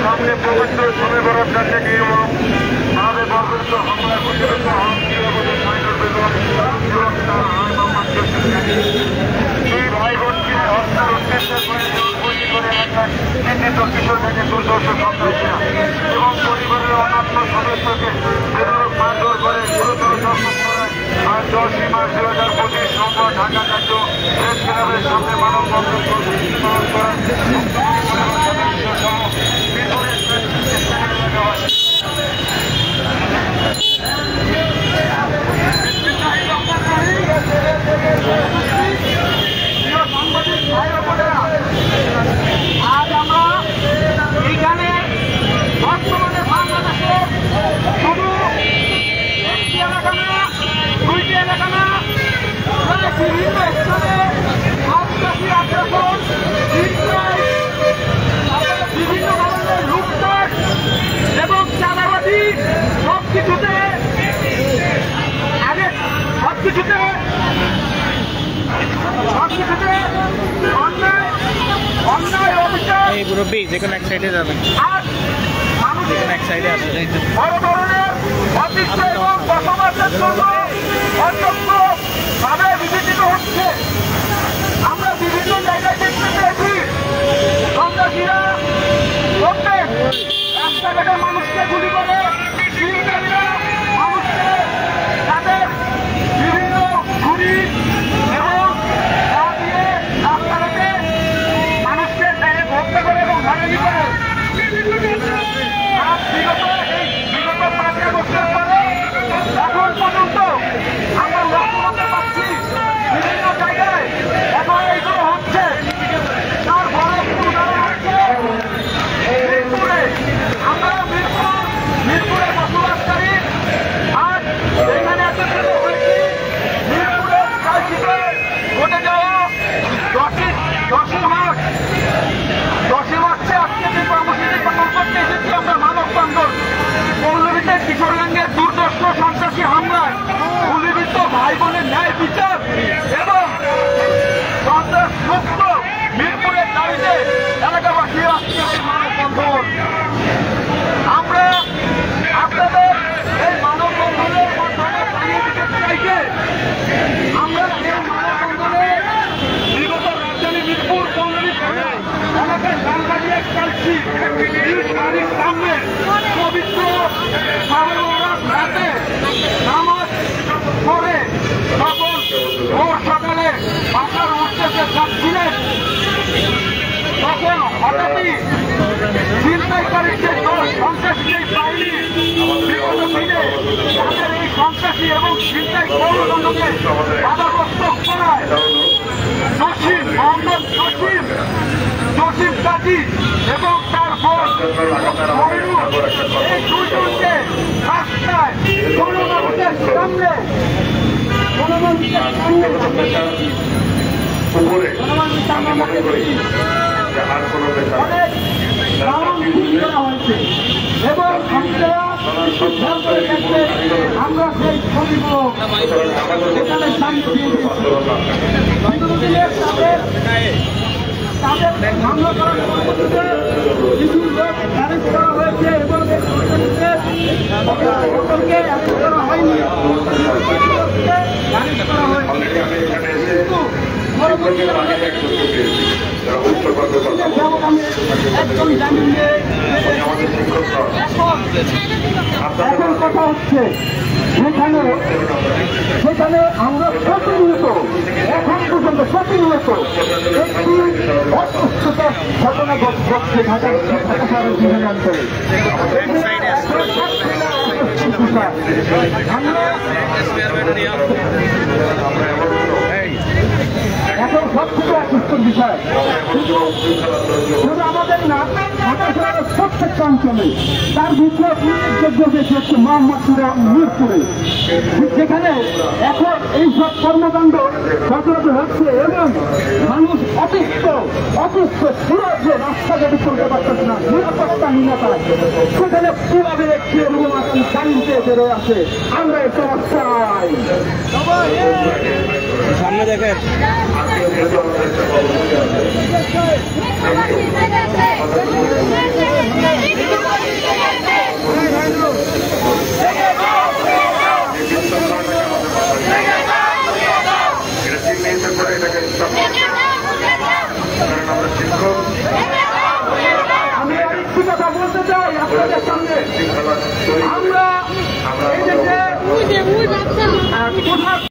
সামনে পবিত্র সময় বরাদ কাছে গিয়ে আমাদের বর্বরিত হামলা প্রতিরোধ এই ভাই বোনকে হত্যার উদ্দেশ্যে তৈরি করে এলাকায় চিহ্নিত কিশোর থেকে দুর্দর্শ সন্ত্রাসীরা এবং পরিবারের অন্যান্য সদস্যকে বেদরক মারধর করে গুরুতর জখম করায় আর 10 মার্চ 2025 সোমবার ঢাকা জাতীয় প্রেস ক্লাবের সামনে মানববন্ধন কর্মসূচি পালন করেন আজ আমরা এইখানে বর্তমানে বাংলাদেশে শুধু একটি এলাকা না, দুইটি এলাকা না, বিভিন্ন স্থানে সন্ত্রাসী আগ্রাসন, বিভিন্ন ধরনের লুটপাট এবং চাঁদাবাজি সবকিছুতে অন্যায় অভিযোগ এই মুরব্বী যে কোনো এক সাইডে যাবেন, যে কোনো এক সাইডে আসেন। বড় ধরনের অতিষ্ঠ এবং বসবাসের জন্য অযোগ্যভাবে বিবেচিত হচ্ছে। আমরা বিভিন্ন জায়গায় দেখতে পেয়েছি সন্ত্রাসীরা প্রত্যেক রাস্তাঘাটের মানুষকে গুলি করে, মানুষকে তাদের বিভিন্ন ঘুড়ি এবং দিয়ে রাস্তাঘাটে মানুষকে হত্যা করে এবং ভাঙানি করে। বিগত 5 আগস্টের পরে এখন পর্যন্ত আমরা লক্ষ্য করতে পারছি বিভিন্ন জায়গায় এখন এইগুলো হচ্ছে। তার বড় একটি উদাহরণ হচ্ছে মিরপুরে। আমরা মিরপুরে বসবাসকারী আজ এখানে একত্রিত হয়েছি মিরপুরের কালচিতে ঘটে যাওয়া 10ই মার্চে আজকে যে কর্মসূচি পালন করতে এসেছি আমরা মানববন্ধন। পল্লবীতে কিশোরগঞ্জের দুর্দর্শ সন্ত্রাসী হামলায় গুলিবিদ্ধ ভাই বোনের ন্যায় বিচার এবং সন্ত্রাস মুক্ত মিরপুরের দাবিতে এলাকাবাসী আজকে এই মানববন্ধন। আমরা আপনাদের এই মানববন্ধনের মাধ্যমে জানিয়ে দিতে চাইছে আমরা এই মানববন্ধনে বিগত রাজধানী মিরপুর পল্লবী এলাকায় লালবাড়িয়া কালচি বাড়ির সামনে পবিত্র রাতে নামাজ পড়ে তখন ভোর সকালে বাসার উদ্দেশ্যে যাচ্ছিলেন, তখন হঠাৎই ছিনতাইকারীর যে সন্ত্রাসী বাহিনী বিগত দিনে তাদের এই সন্ত্রাসী এবং ছিনতাই কর্মকাণ্ডকে বাধাগ্রস্ত করায় জসিম কাজী এবং তার বোন এই দুজনকে রাস্তায় গণমানুষের সামনে এবং আমরা সেই ছবিগুলো এখানে শান্তি তাদের হামলা করার পরিপ্রেক্ষিতে কিছু লোক অ্যারেস্ট করা হয়েছে এবং সকলকে অ্যারেস্ট করা হয়নি, অ্যারেস্ট করা হয়েছে। কিন্তু একদম জানি যে এখন কথা হচ্ছে সেখানে আমরা প্রতিনিয়ত এখন পর্যন্ত প্রতিনিয়ত একটি অসুস্থতার ঘটনা ঘটছে ঢাকা শহরের বিভিন্ন অঞ্চলে। এখন সবথেকে অসুস্থ বিষয় শুধু আমাদের না, ঢাকা শহরের প্রত্যেকটা অঞ্চলে তার ভিতরে উল্লেখযোগ্য বেশি হচ্ছে মোহাম্মদপুরে, মিরপুরে, যেখানে এখন এইসব কর্মকাণ্ড সচরাচর হচ্ছে এবং মানুষ অসুস্থ সুরক্ষে রাস্তাঘাটে চলতে পারতেছে না, নিরাপত্তাহীনতা সেখানে কিভাবে দেখছে এবং এখন গাড়িতে বেরোয় আছে। আমরা এই সমস্যায় সামনে দেখেন আমি আরেকটি কথা বলতে চাই আপনাদের সামনে। আমরা এই দেশে